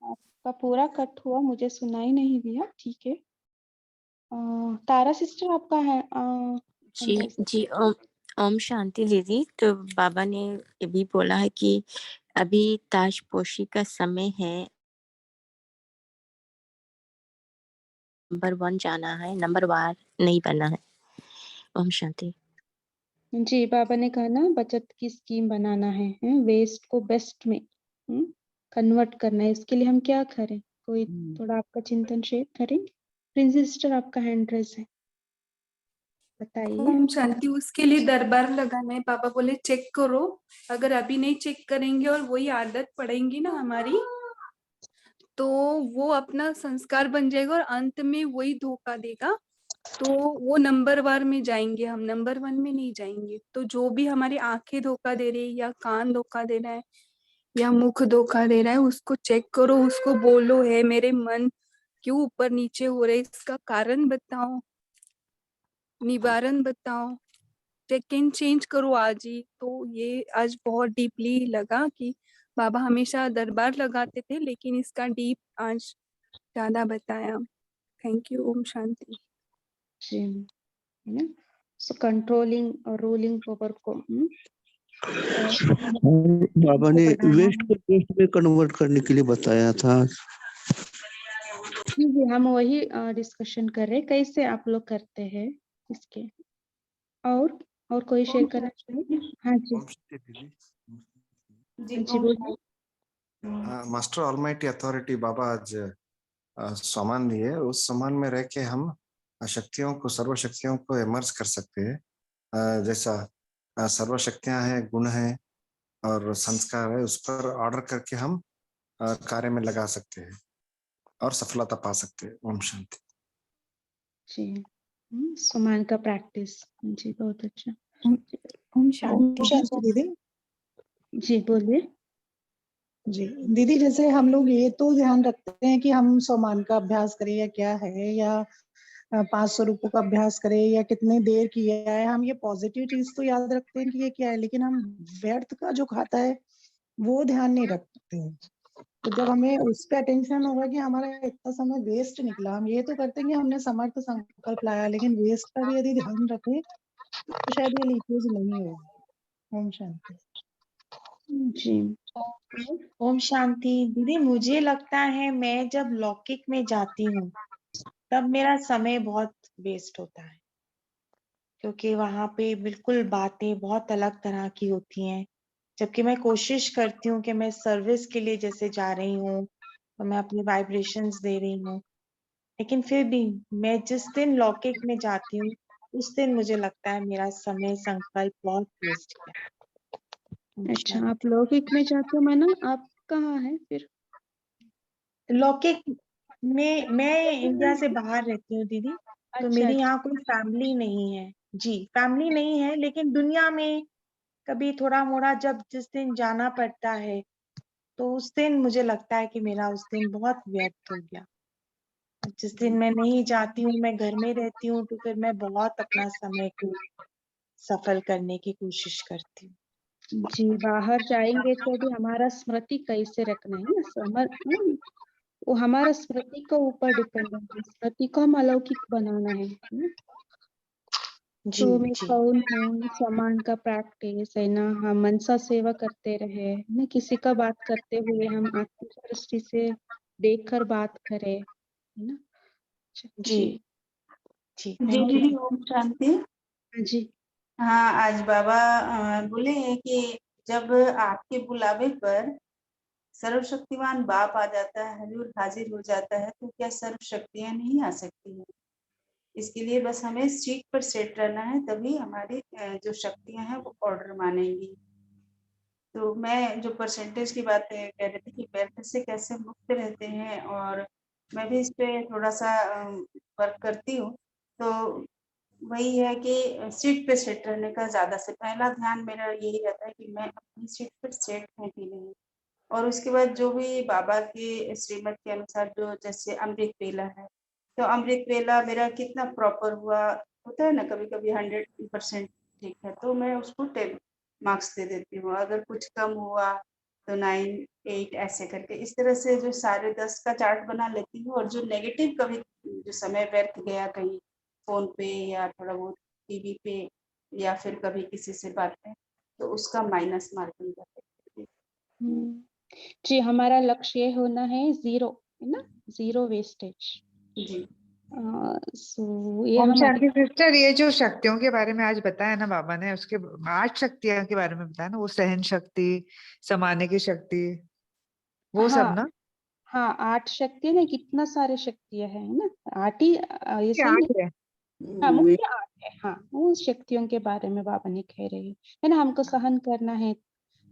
आपका पूरा कट हुआ, मुझे सुनाई नहीं दिया। ठीक है, तारा सिस्टर आपका है जी जी, ओम शांति दीदी। तो बाबा ने ये भी बोला है कि अभी ताजपोशी का समय है, नंबर 1 जाना है, नंबर वार नहीं बनना है। ओम शांति। जी, बाबा ने कहा ना बचत की स्कीम बनाना है, वेस्ट को बेस्ट में कन्वर्ट करना है। इसके लिए हम क्या करें? कोई थोड़ा आपका चिंतन शेयर करेंगे? प्रिंसी सिस्टर आपका हैंड रेज है, बताइए। ओम शांति। उसके लिए दरबार लगाना है। पापा बोले चेक करो, अगर अभी नहीं चेक करेंगे और वही आदत पड़ेगी ना हमारी, तो वो अपना संस्कार बन जाएगा और अंत में वही धोखा देगा। तो वो नंबर वार में जाएंगे, हम नंबर 1 में नहीं जाएंगे। तो जो भी हमारी आंखें धोखा दे रही है या कान धोखा दे रहा है या मुख धोखा दे रहा है, उसको चेक करो, उसको बोलो है मेरे मन क्यों ऊपर नीचे हो रहे, इसका कारण बताओ, निवारण बताओ, चेक एंड चेंज करो आज ही। तो ये आज बहुत डीपली लगा कि बाबा हमेशा दरबार लगाते थे, लेकिन इसका डीप आज ज्यादा बताया। Thank you. ओम शांति। जी, सो कंट्रोलिंग और रूलिंग पावर को बाबा ने वेस्ट को बेस्ट में कन्वर्ट करने के लिए बताया था। जी, हम वही डिस्कशन कर रहे हैं, कैसे आप लोग करते हैं इसके। और कोई शेयर करना चाहिए? हाँ जी जी बोलिए। मास्टर ऑलमाइटी अथॉरिटी बाबा आज सम्मान दिए, उस सम्मान में रह के हम शक्तियों को, सर्व शक्तियों को इमर्ज कर सकते हैं। जैसा सर्व शक्तियां हैं, गुण है और संस्कार है, उस पर ऑर्डर करके हम कार्य में लगा सकते हैं और सफलता पा सकते हैं। ओम शांति। जी, सम्मान का प्रैक्टिस। जी बहुत अच्छा। ओम शांति दीदी। जी बोलिए। जी दीदी, जैसे हम लोग ये तो ध्यान रखते हैं कि हम सम्मान का अभ्यास करें या क्या है, या 500 रुपयों का अभ्यास करें या कितने देर किया है, हम ये पॉजिटिव चीज तो याद रखते हैं कि ये क्या है, लेकिन हम व्यर्थ का जो खाता है वो ध्यान नहीं रखते हैं। तो जब हमें उस पे अटेंशन होगा कि हमारा इतना समय वेस्ट निकला, हम ये तो करते हैं कि हमने समर्थ संकल्प लाया, लेकिन वेस्ट का भी यदि ध्यान रखें तो शायद ये लीकेज नहीं होगा। ओम शांति। जी ओम शांति। दीदी मुझे लगता है मैं जब लौकिक में जाती हूँ तब मेरा समय बहुत वेस्ट होता है, क्योंकि वहां पे बिल्कुल बातें बहुत अलग तरह की होती हैं। जबकि मैं कोशिश करती हूँ कि मैं सर्विस के लिए जैसे जा रही हूँ तो मैं अपनी वाइब्रेशंस दे रही हूँ, लेकिन फिर भी मैं जिस दिन लौकिक में जाती हूँ उस दिन मुझे लगता है मेरा समय संकल्प बहुत वेस्ट गया। अच्छा, आप लौकिक में जाते हो मैडम, आप कहाँ हैं फिर? लौकिक में मैं इंडिया से बाहर रहती हूँ दीदी, तो अच्छा मेरी अच्छा यहाँ कोई फैमिली नहीं है। जी फैमिली नहीं है, लेकिन दुनिया में कभी थोड़ा मोड़ा जब जिस दिन जाना पड़ता है तो उस दिन मुझे लगता है कि मेरा उस दिन बहुत व्यर्थ हो गया। जिस दिन मैं नहीं जाती हूँ, मैं घर में रहती हूँ, तो फिर मैं बहुत अपना समय को सफल करने की कोशिश करती हूँ। जी, बाहर जाएंगे तो भी हमारा स्मृति कैसे रखना है ना, वो हमारा स्मृति के ऊपर डिपेंड है, स्मृति को हम अलौकिक बनाना है ना? जी तो मैं जी कौन हूँ, सम्मान का प्रैक्टिस है ना, हम मनसा सेवा करते रहे ना, किसी का बात करते हुए हम आत्मिक दृष्टि से देखकर बात करें, है ना? जी जी जी जी थैंक यू। दीदी ओम शांति। जी हाँ आज बाबा बोले हैं कि जब आपके बुलावे पर सर्वशक्तिमान बाप आ जाता है, हजूर हाजिर हो जाता है, तो क्या सर्व शक्तियां नहीं आ सकती हैं? इसके लिए बस हमें सीट पर सेट रहना है, तभी हमारी जो शक्तियां हैं वो ऑर्डर मानेंगी। तो मैं जो परसेंटेज की बात कह रही थी कि व्यर्थ से कैसे मुक्त रहते हैं, और मैं भी इस पे थोड़ा सा वर्क करती हूँ। तो वही है कि सीट पे सेट रहने का ज्यादा से पहला ध्यान मेरा यही रहता है कि मैं अपनी सीट पर सेट हूँ कि नहीं, और उसके बाद जो भी बाबा के श्रीमत के अनुसार जो जैसे अमृत वेला है, तो अमृत वेला मेरा कितना प्रॉपर हुआ, होता है ना कभी कभी 100% ठीक है तो मैं उसको 10 मार्क्स दे देती हूँ, अगर कुछ कम हुआ तो 9 8 ऐसे करके इस तरह से जो सारे 10 का चार्ट बना लेती हूँ। और जो नेगेटिव कभी जो समय व्यर्थ गया कहीं फोन पे या थोड़ा बहुत टीवी पे या फिर कभी किसी से बात में, तो उसका माइनस मार्किंग करते हैं। जी, हमारा लक्ष्य ये होना है जीरो, है ना, जीरो वेस्टेज। जी सो ये ओम हम शांति सिस्टर, ये जो शक्तियों के बारे में आज बताया ना बाबा ने, उसके 8 शक्तियां के बारे में बताया ना, वो सहन शक्ति, समाने की शक्ति, वो सब हाँ ना? हाँ 8 शक्ति है ना, कितना सारे शक्तियां है ना, 8 ही ऐसे ही 8 नहीं। है। हाँ मुख्य 8 है, हाँ उन शक्तियों के बारे में बाबा ने कह रहे हैं, है ना, हमको सहन करना है।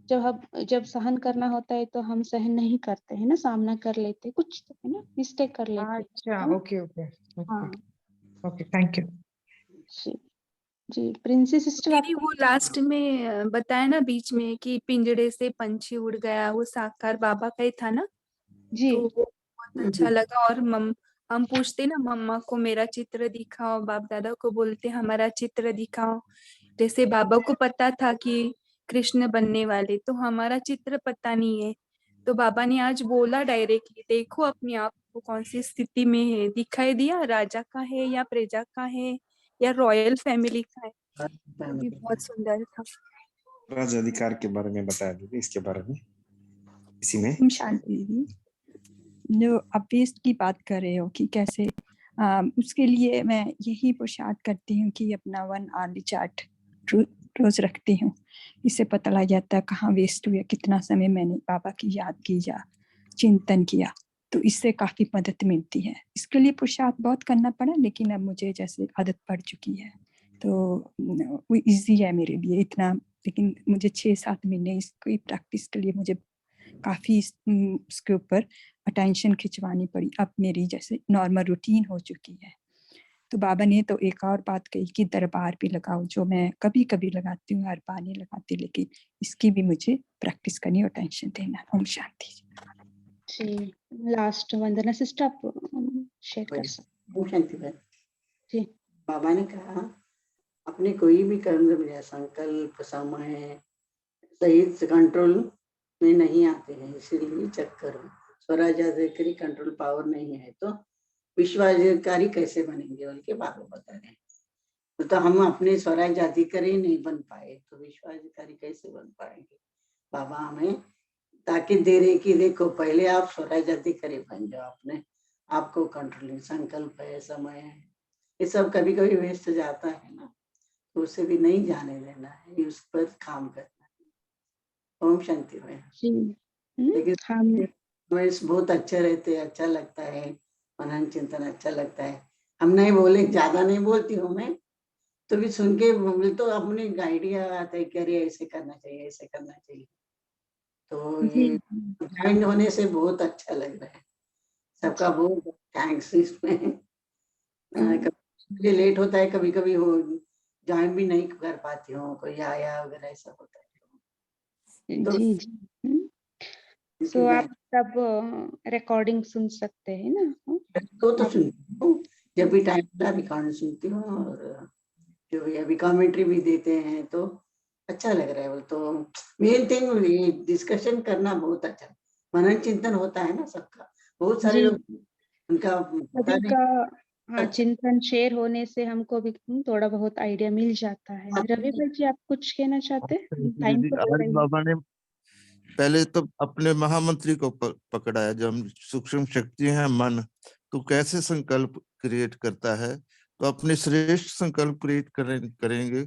जब सहन करना होता है तो हम सहन नहीं करते है ना, सामना कर लेते कुछ तो, है ना, मिस्टेक कर लेते अच्छा, है ना? ओके ओके ओके हाँ ओके, थैंक यू। जी जी प्रिंसेस सिस्टर दीदी आपका वो लास्ट में बताया ना बीच में कि पिंजड़े से पंछी उड़ गया, वो साकार बाबा का ही था ना, जी तो वो बहुत अच्छा लगा। और हम पूछते ना मम्मा को मेरा चित्र दिखाओ, बाप दादा को बोलते हमारा चित्र दिखाओ, जैसे बाबा को पता था कि कृष्ण बनने वाले, तो हमारा चित्र पता नहीं है। तो बाबा ने आज बोला डायरेक्टली, देखो अपने आप को कौन सी स्थिति में है, दिखाई दिया राजा का है या प्रजा का है या रॉयल फैमिली का है, वो भी बहुत सुंदर था। राज अधिकार के बारे में बताया दीदी, इसके बारे में इसी में। ओम शांति दीदी, जो आप वेस्ट की बात कर रहे हो कि कैसे उसके लिए मैं यही पुरुषार्थ करती हूँ कि अपना 1 आवर्ली चार्ट रोज रखती हूँ। इससे पता लग जाता है कहाँ वेस्ट हुआ, कितना समय मैंने बाबा की याद की या चिंतन किया, तो इससे काफी मदद मिलती है। इसके लिए पुरुषार्थ बहुत करना पड़ा, लेकिन अब मुझे जैसे आदत पड़ चुकी है तो वो इजी है मेरे लिए इतना। लेकिन मुझे 6-7 महीने इसकी प्रैक्टिस के लिए मुझे काफी इसके ऊपर अटेंशन खिंचवानी पड़ी। अब मेरी जैसे नॉर्मल रूटीन हो चुकी है। तो बाबा ने तो एक और बात कही कि दरबार भी लगाओ, जो मैं कभी कभी लगाती हूँ, हर बार नहीं लगाती, लेकिन इसकी भी मुझे प्रैक्टिस करनी और टेंशन देना। ओम शांति जी लास्ट वंदना सिस्टर आप शेयर कर सकते ओम शांति बहन। जी। बाबा ने कहा अपने कोई भी कर्म में संकल्प समय सही कंट्रोल में नहीं आते हैं, इसीलिए चेक करो। स्वराज्याधिकारी कंट्रोल पावर नहीं है तो विश्वाधिकारी कैसे बनेंगे बोल के बाबा बता रहे हैं। तो हम अपने स्वराज्याधिकारी नहीं बन पाए तो विश्वाधिकारी कैसे बन पाएंगे। बाबा हमें ताकि दे रहे कि देखो पहले आप स्वराज्याधिकारी बन जाओ, अपने आपको कंट्रोलिंग संकल्प है, समय है, ये सब कभी कभी वेस्ट जाता है ना, तो उसे भी नहीं जाने देना है, उस पर काम करना है। ओम शांति में। लेकिन हमें बहुत अच्छा रहते, अच्छा लगता है, मनन चिंतन अच्छा लगता है। हम नहीं बोले, ज्यादा नहीं बोलती हूँ मैं, तो भी सुन के तो अपनी आइडिया आता है कि अरे ऐसे करना चाहिए, ऐसे करना चाहिए। तो ये ज्वाइन होने से बहुत अच्छा लग रहा है। सबका बहुत थैंक्स। इसमें कभी लेट होता है, कभी कभी हो ज्वाइन भी नहीं कर पाती हूँ, कोई आया वगैरह ऐसा होता है। तो जी जी। सो आप सब रिकॉर्डिंग सुन सकते हैं ना? तो सुनती हूँ, जब भी टाइम मिला रिकॉर्डिंग सुनती हूँ, और जो अभी कमेंट्री भी देते हैं तो अच्छा लग रहा है। वो तो मेन थिंग ये डिस्कशन करना बहुत अच्छा, मनन चिंतन होता है ना सबका, बहुत सारे लोग उनका पता सभी का हाँ चिंतन शेयर होने से हमको भी थोड़ा बहुत आइडिया मिल जाता है। रवि भाई जी आप कुछ कहना चाहते हैं? टाइम दीदी, तो हो आज रही है। बाबा ने पहले तो अपने महामंत्री को पकड़ाया, जो हम सूक्ष्म शक्ति है मन, तो कैसे संकल्प क्रिएट करता है, तो अपने श्रेष्ठ संकल्प क्रिएट करेंगे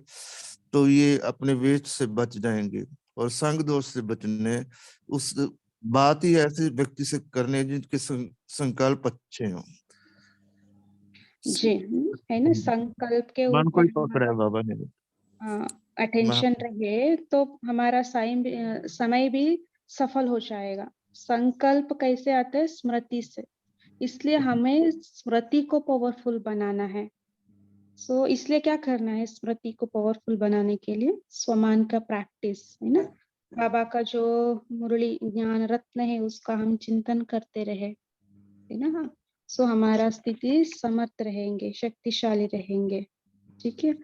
तो ये अपने वेस्ट से बच जाएंगे, और संग दोष से बचने, उस बात ही ऐसे व्यक्ति से करने जिनके संकल्प अच्छे हों। जी है ना, संकल्प के मन को ऊपर ही पकड़ा है बाबा ने। अटेंशन रहे तो हमारा समय भी सफल हो जाएगा। संकल्प कैसे आता है? स्मृति से, इसलिए हमें स्मृति को पावरफुल बनाना है। सो इसलिए क्या करना है स्मृति को पावरफुल बनाने के लिए? स्वमान का प्रैक्टिस, है ना। बाबा का जो मुरली ज्ञान रत्न है उसका हम चिंतन करते रहे, है ना। सो हमारा स्थिति समर्थ रहेंगे, शक्तिशाली रहेंगे। ठीक है।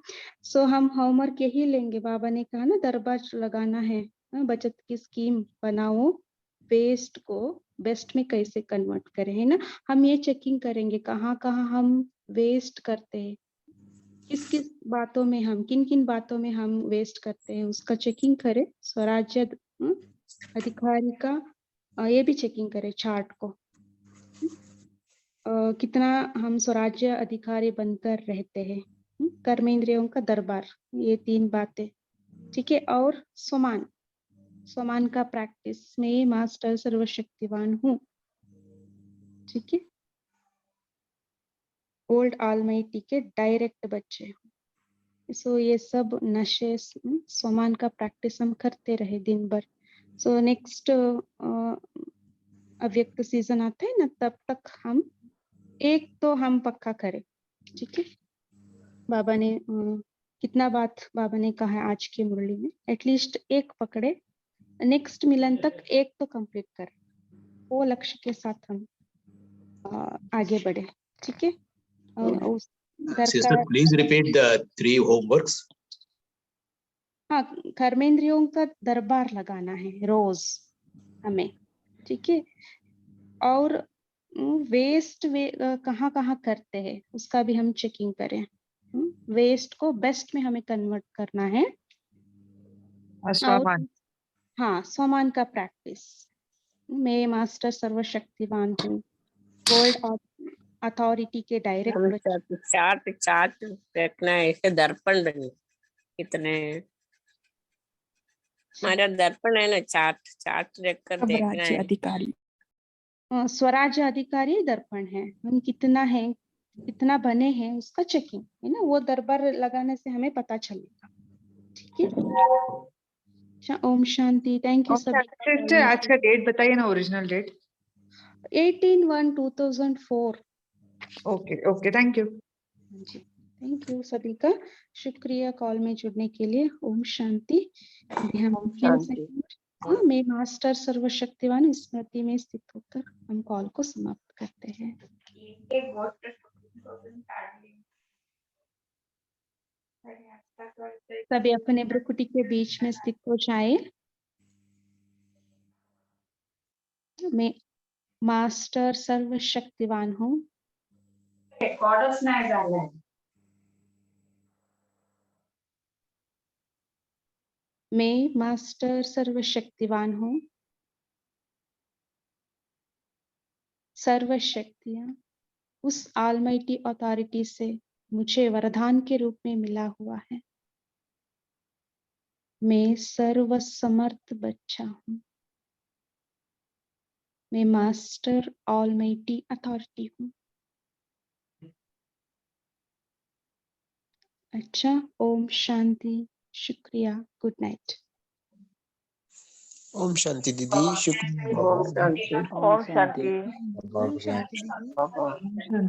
सो हम होमवर्क यही लेंगे। बाबा ने कहा ना दरबार लगाना है, बचत की स्कीम बनाओ, वेस्ट को बेस्ट में कैसे कन्वर्ट करें, है ना। हम ये चेकिंग करेंगे कहाँ कहाँ हम वेस्ट करते हैं, किस किस बातों में हम, किन किन बातों में हम वेस्ट करते हैं, उसका चेकिंग करें। स्वराज्य अधिकारी का ये भी चेकिंग करें, चार्ट को कितना हम स्वराज्य अधिकारी बनकर रहते हैं। कर्मेंद्रियों का दरबार, ये 3 बातें, ठीक है। और स्वमान का प्रैक्टिस में मास्टर सर्वशक्तिवान हूँ, ठीक है। ओल्ड ऑलमाइटी के डायरेक्ट बच्चे हूँ। सो ये सब नशे, स्वमान का प्रैक्टिस हम करते रहे दिन भर। सो नेक्स्ट अव्यक्त सीजन आता है ना, तब तक हम एक तो हम पक्का करें, ठीक है। बाबा ने कितना बात बाबा ने कहा है आज की मुरली में, एटलीस्ट एक पकड़े, नेक्स्ट मिलन तक एक तो कंप्लीट कर, वो लक्ष्य के साथ हम आगे बढ़े, ठीक है। उस Sister, please repeat the 3 homeworks. हाँ, कर्मेंद्रियों का दरबार लगाना है रोज हमें, ठीक है। और वेस्ट कहाँ कहाँ करते हैं उसका भी हम चेकिंग करें। वेस्ट को बेस्ट में हमें कन्वर्ट करना है। स्वमान, हाँ, स्वमान का प्रैक्टिस। मैं मास्टर सर्वशक्तिवान हूँ, गोल्ड अथॉरिटी के डायरेक्ट चार्ट चार्ट देखना है, इसे दर्पण बनी कितने हमारा दर्पण है ना, चार्ट चार्ट देखकर देखना है। अधिकारी, स्वराज्य अधिकारी दर्पण है, हम कितना है, कितना बने हैं उसका चेकिंग, है ना। वो दरबार लगाने से हमें पता चलेगा, ठीक है। ओम शांति। थैंक यू सभी। सिस्टर आज का डेट बताइए ना, original date. 18/1/2004। Okay okay, thank you जी, थैंक यू सभी का, शुक्रिया कॉल में जुड़ने के लिए। ओम शांति। हाँ, मैं मास्टर सर्वशक्तिवान स्मृति में स्थित होकर हम कॉल को समाप्त करते हैं। सभी अपने भ्रुकुटी के बीच में स्थित हो जाए। मैं मास्टर सर्वशक्तिवान हूँ। मैं मास्टर सर्वशक्तिवान हूँ। सर्वशक्तियाँ उस ऑलमाइटी अथॉरिटी से मुझे वरदान के रूप में मिला हुआ है। मैं सर्वसमर्थ बच्चा हूँ। मैं मास्टर ऑलमाइटी अथॉरिटी हूँ। अच्छा, ओम शांति, शुक्रिया, गुड नाइट। ओम शांति दीदी, शुक्रिया। ओम शांति। बहुत शांति दीदी। बहुत